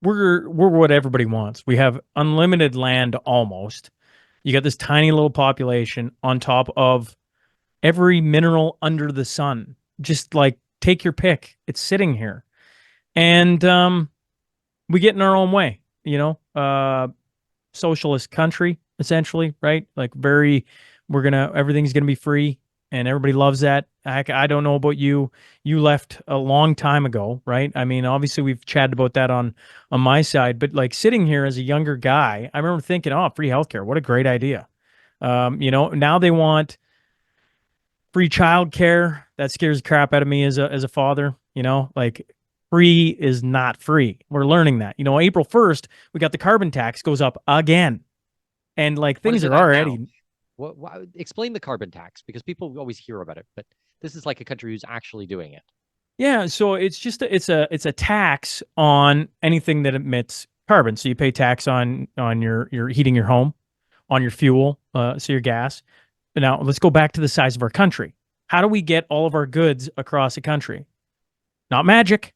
we're what everybody wants. We have unlimited land almost. You got this tiny little population on top of every mineral under the sun. Just like take your pick. It's sitting here. And we get in our own way, socialist country essentially, right? Like very, everything's gonna be free, and everybody loves that. I don't know about you. You left a long time ago, right? I mean, obviously we've chatted about that on my side, but like sitting here as a younger guy, I remember thinking, oh, free healthcare, what a great idea. Now they want free childcare. That scares the crap out of me as a father. Like free is not free. We're learning that. April 1st, we got the carbon tax goes up again. And like What things is it are at now? already, Explain the carbon tax because people always hear about it, but this is like a country who's actually doing it. yeah, so it's just it's a tax on anything that emits carbon. So you pay tax on your heating your home, on your fuel, so your gas. But now let's go back to the size of our country. How do we get all of our goods across the country? Not magic.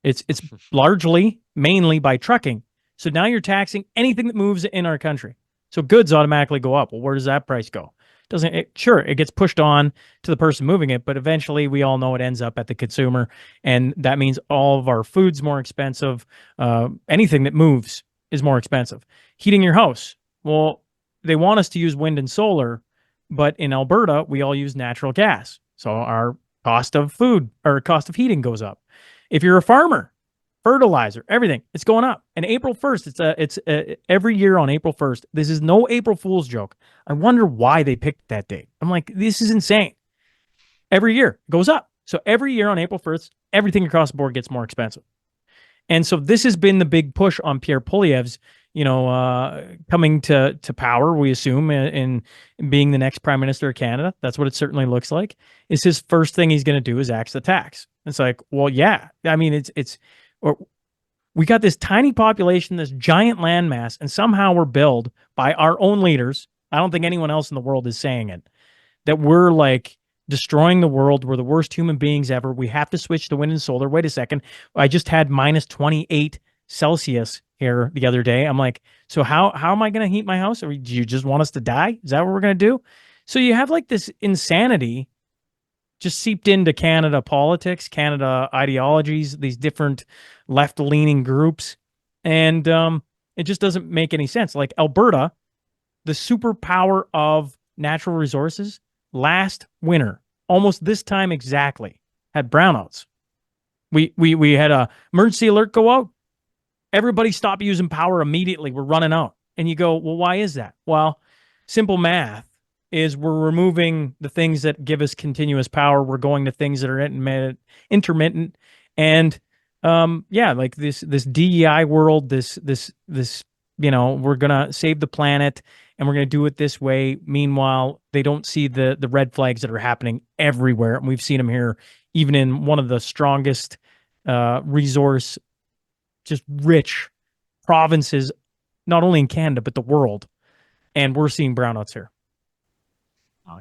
It's largely mainly by trucking. So now you're taxing anything that moves in our country. So goods automatically go up. Well, where does that price go? Doesn't it? Sure, it gets pushed on to the person moving it, but eventually we all know it ends up at the consumer, and that means all of our food's more expensive. Anything that moves is more expensive. Heating your house. Well, they want us to use wind and solar, but in Alberta we all use natural gas, so our cost of food or cost of heating goes up. If you're a farmer, fertilizer, everything, it's going up. And April 1st, it's every year on April 1st. This is no April Fool's joke. I wonder why they picked that date. I'm like, this is insane. Every year it goes up. So every year on April 1st, everything across the board gets more expensive. And so this has been the big push on Pierre Poilievre's, coming to power, we assume, in being the next prime minister of Canada. That's what it certainly looks like. Is his first thing he's going to do is axe the tax. It's like, well, yeah. I mean, or we got this tiny population, this giant landmass, and somehow we're billed by our own leaders. I don't think anyone else in the world is saying it, that we're like destroying the world. We're the worst human beings ever. We have to switch to wind and solar. Wait a second. I just had minus 28 Celsius here the other day. I'm like, so how am I going to heat my house? Or do you just want us to die? Is that what we're going to do? So you have like this insanity just seeped into Canada politics, Canada ideologies, these different left leaning groups. And it just doesn't make any sense. Like Alberta, the superpower of natural resources, last winter, almost this time exactly, had brownouts. We had a emergency alert go out. Everybody stop using power immediately. We're running out. And you go, well, why is that? Well, simple math is we're removing the things that give us continuous power. We're going to things that are intermittent. And yeah, like this DEI world, this we're gonna save the planet and we're gonna do it this way. Meanwhile, they don't see the red flags that are happening everywhere, and we've seen them here, even in one of the strongest resource, just rich provinces, not only in Canada but the world. And we're seeing brownouts here.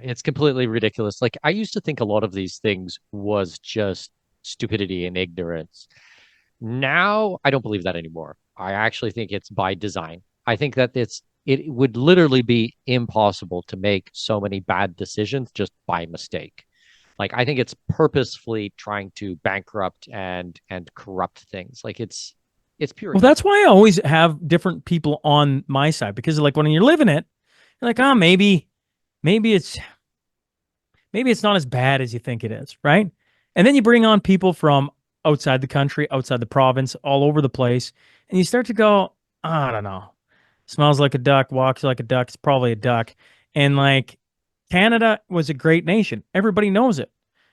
It's completely ridiculous. Like I used to think a lot of these things was just stupidity and ignorance. Now I don't believe that anymore. I actually think it's by design. I think that it would literally be impossible to make so many bad decisions just by mistake. Like I think it's purposefully trying to bankrupt and corrupt things. Like it's pure Well, that's evil. why I always have different people on my side, because like when you're living it, you're like, oh, maybe it's maybe it's not as bad as you think it is, right? And then you bring on people from outside the country, outside the province, all over the place, and you start to go, I don't know. Smells like a duck, walks like a duck, it's probably a duck. And like Canada was a great nation. Everybody knows it.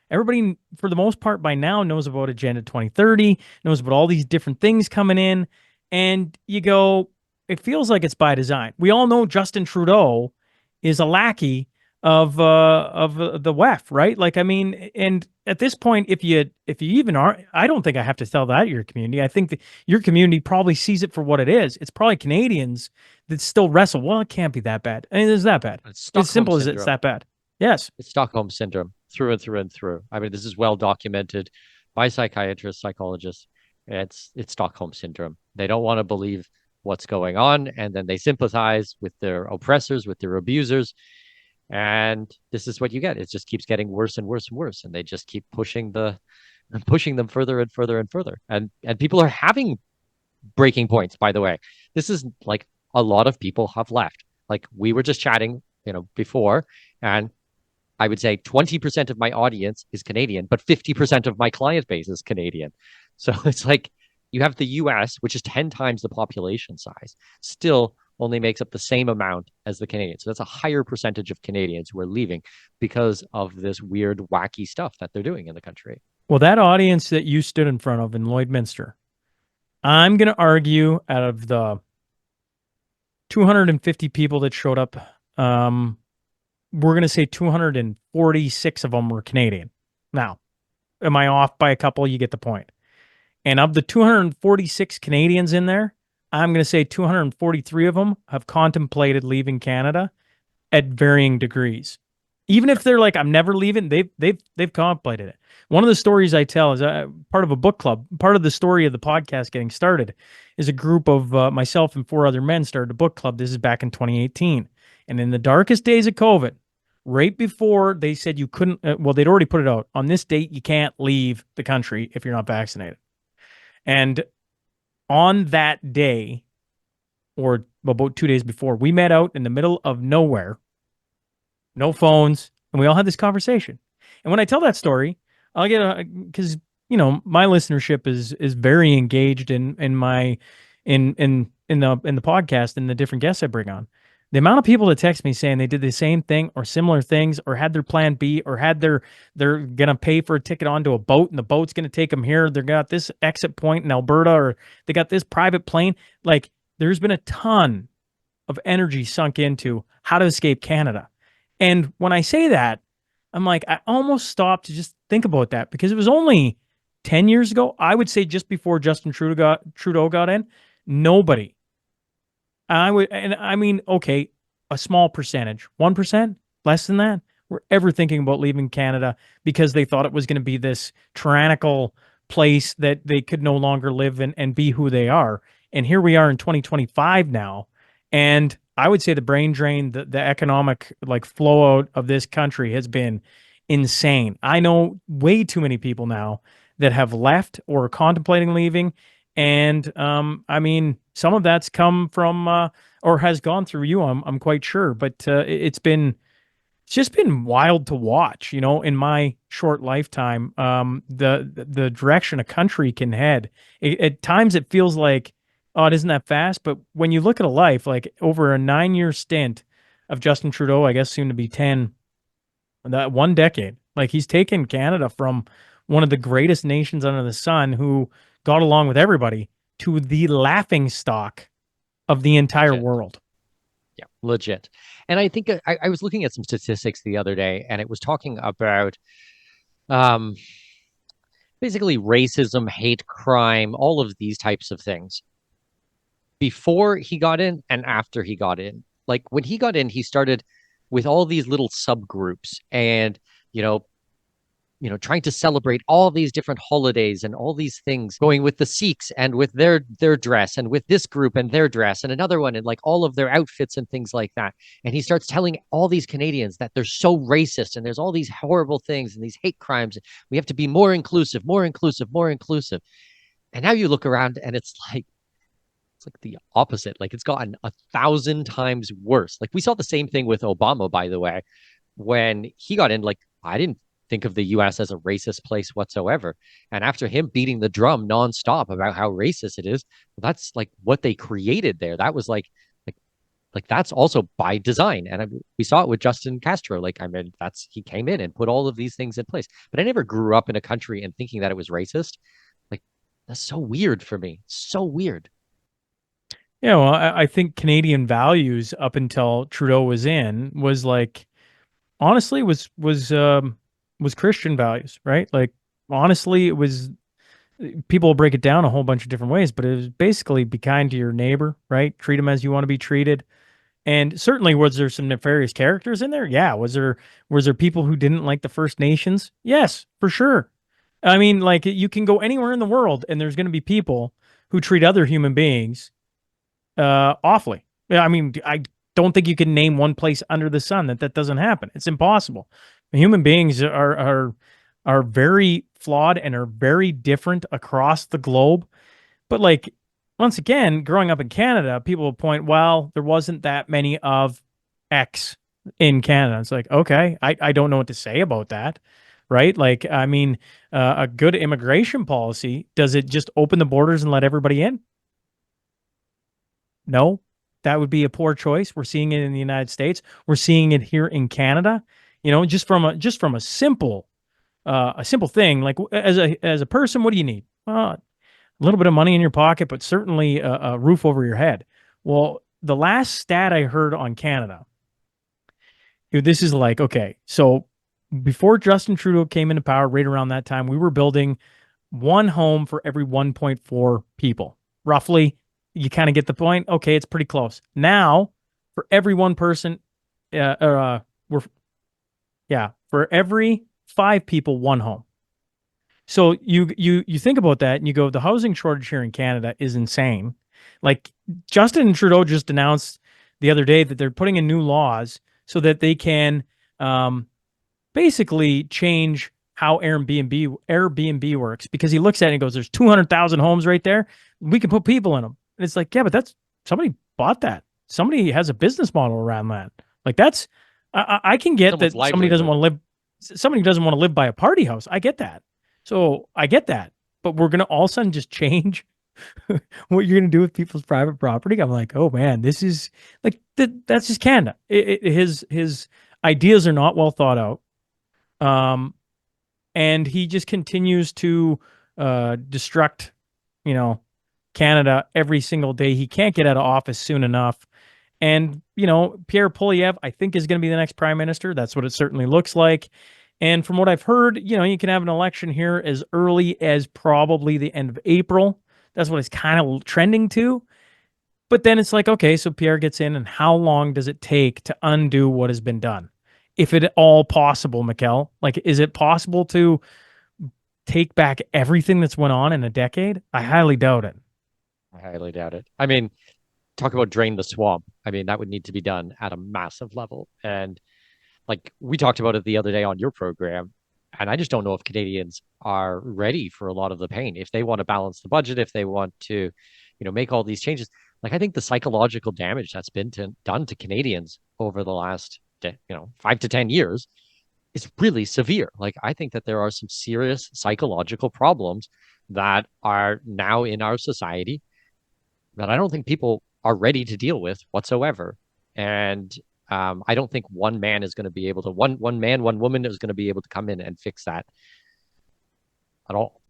Everybody, for the most part, by now knows about Agenda 2030, knows about all these different things coming in. And you go, it feels like it's by design. We all know Justin Trudeau is a lackey of the WEF, right? Like, I mean, and at this point, if you even are, I don't think I have to tell that your community. I think that your community probably sees it for what it is. It's probably Canadians that still wrestle. Well, it can't be that bad. I mean, it's that bad. It's It's Stockholm simple as it's syndrome. that bad. Yes. It's Stockholm syndrome through and through and through. I mean, this is well documented by psychiatrists, psychologists. It's Stockholm syndrome. They don't want to believe what's going on, and then they sympathize with their oppressors, with their abusers, and this is what you get. It just keeps getting worse and worse and worse, and they just keep pushing them further and further and further. And people are having breaking points, by the way. This is like a lot of people have left. Like we were just chatting, before, and I would say 20% of my audience is Canadian, but 50% of my client base is Canadian. So it's like you have the US, which is 10 times the population size, still only makes up the same amount as the Canadians. So that's a higher percentage of Canadians who are leaving because of this weird, wacky stuff that they're doing in the country. Well, that audience that you stood in front of in Lloydminster, I'm going to argue out of the 250 people that showed up, we're going to say 246 of them were Canadian. Now, am I off by a couple? You get the point. And of the 246 Canadians in there, I'm going to say 243 of them have contemplated leaving Canada at varying degrees. Even if they're like, I'm never leaving, they've contemplated it. One of the stories I tell is part of a book club. Part of the story of the podcast getting started is a group of myself and 4 other men started a book club. This is back in 2018. And in the darkest days of COVID, right before they said you couldn't, well, they'd already put it out. On this date, you can't leave the country if you're not vaccinated. And on that day, or about 2 days before, we met out in the middle of nowhere, no phones, and we all had this conversation. And when I tell that story, I'll get because my listenership is very engaged in my in the podcast and the different guests I bring on. The amount of people that text me saying they did the same thing or similar things or had their plan B or had they're gonna pay for a ticket onto a boat and the boat's gonna take them here. They got this exit point in Alberta or they got this private plane. Like there's been a ton of energy sunk into how to escape Canada. And when I say that, I'm like, I almost stopped to just think about that because it was only 10 years ago. I would say just before Justin Trudeau got in, nobody. I mean, okay, a small percentage, 1%, less than that, were ever thinking about leaving Canada because they thought it was going to be this tyrannical place that they could no longer live in and be who they are. And here we are in 2025 now. And I would say the brain drain, the economic like flow out of this country has been insane. I know way too many people now that have left or are contemplating leaving. And I mean, some of that's come from or has gone through you. I'm quite sure, but it's just been wild to watch. In my short lifetime, the direction a country can head. At times, it feels like, oh, it isn't that fast. But when you look at a life, like over a 9-year stint of Justin Trudeau, I guess soon to be 10, that 1 decade, like he's taken Canada from one of the greatest nations under the sun who got along with everybody to the laughing stock of the entire Legit. world. Yeah, legit. And I think I was looking at some statistics the other day, and it was talking about um, basically racism, hate crime, all of these types of things before he got in and after he got in. Like when he got in, he started with all these little subgroups and, you know, trying to celebrate all these different holidays and all these things, going with the Sikhs and with their dress and with this group and their dress and another one and like all of their outfits and things like that. And he starts telling all these Canadians that they're so racist and there's all these horrible things and these hate crimes. We have to be more inclusive, more inclusive, more inclusive. And now you look around and it's like the opposite. Like it's gotten 1,000 times worse. Like we saw the same thing with Obama, by the way, when he got in. Like I didn't think of the US as a racist place whatsoever. And after him beating the drum nonstop about how racist it is, well, that's like what they created there. That was like that's also by design. And we saw it with Justin Castro. Like, I mean, he came in and put all of these things in place. But I never grew up in a country and thinking that it was racist. Like, that's so weird for me. So weird. Yeah, well, I think Canadian values up until Trudeau was in was like honestly was Christian values, right? Like honestly, it was people will break it down a whole bunch of different ways, but it was basically be kind to your neighbor, right? Treat them as you want to be treated. And certainly was there some nefarious characters in there? Yeah. Was there people who didn't like the First Nations? Yes, for sure. I mean, like you can go anywhere in the world and there's going to be people who treat other human beings awfully. Yeah, I mean, I don't think you can name one place under the sun that that doesn't happen. It's impossible. Human beings are very flawed and are very different across the globe. But like once again, growing up in Canada, people will point, well, there wasn't that many of X in Canada. It's like, okay, I don't know what to say about that. Right? Like, I mean, a good immigration policy, does it just open the borders and let everybody in? No, that would be a poor choice. We're seeing it in the United States. We're seeing it here in Canada. You know, just from a simple thing like as a person, what do you need? A little bit of money in your pocket, but certainly a roof over your head. Well, the last stat I heard on Canada, this is like okay, so before Justin Trudeau came into power, right around that time, we were building one home for every 1.4 people, roughly. You kind of get the point. Okay, it's pretty close. Now, for every one person, we're yeah, for every five people, one home. So you think about that and you go, the housing shortage here in Canada is insane. Like Justin Trudeau just announced the other day that they're putting in new laws so that they can um, basically change how Airbnb works because he looks at it and goes, "There's 200,000 homes right there. We can put people in them." And it's like, yeah, but that's somebody bought that. Somebody has a business model around that. Like that's I can get Someone's that somebody doesn't livelihood. want to live. Somebody doesn't want to live by a party house. I get that. So I get that. But we're gonna all of a sudden just change what you're gonna do with people's private property. I'm like, oh man, this is like that's just Canada. His ideas are not well thought out. Um, and he just continues to destruct, you know, Canada every single day. He can't get out of office soon enough. And, you know, Pierre Poilievre, I think, is going to be the next prime minister. That's what it certainly looks like. And from what I've heard, you know, you can have an election here as early as probably the end of April. That's what it's kind of trending to. But then it's like, okay, so Pierre gets in, and how long does it take to undo what has been done? If it all possible, Mikkel, like, is it possible to take back everything that's went on in a decade? I highly doubt it. I highly doubt it. I mean, talk about drain the swamp. I mean, that would need to be done at a massive level. And like we talked about it the other day on your program, and I just don't know if Canadians are ready for a lot of the pain. If they want to balance the budget, if they want to, make all these changes, like I think the psychological damage that's been done to Canadians over the last, 5 to 10 years is really severe. Like I think that there are some serious psychological problems that are now in our society that I don't think people are ready to deal with whatsoever. And I don't think one man is going to be able to one man, one woman is going to be able to come in and fix that at all.